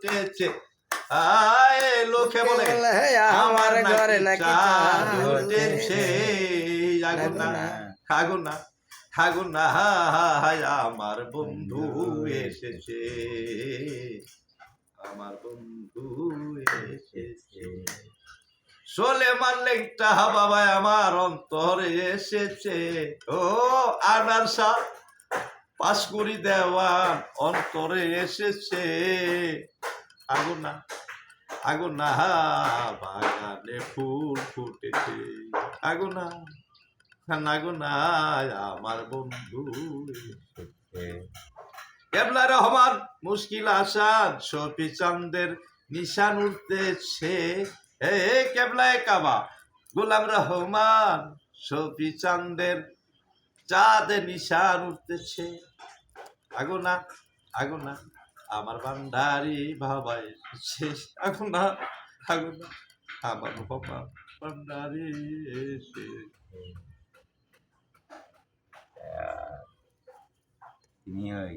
উঠেছে আয় লোকে বলে আমার ঘরে নাকি চাঁদ উঠেছে আগুন না আগুন না আগুন না আমার বন্ধু এসেছে আমার বন্ধু এসেছে সোলেমান লেংটা বাবা আমার অন্তরে এসেছে ও আনার শাহ পাঁচকুড়ি দেওয়ান অন্তরে এসেছে আগুন না আগুন না বাগানে ফুল ফুটেছে আগুন না আগুন না আমার বন্ধু এসেছে কেবলা রহমান মুশকিল আসাদ শফি চাঁদের নিশান উঠতেছে হে কেবলায় কাবা গোলাম রহমান শফি চাঁদের চাঁদ নিশান উঠতেছে আগুন না আগুন না আমার ভান্ডারি বাবা এসেছে আগুন না আগুন না আমার বাবা ভান্ডারি এসেছে তিনি ওই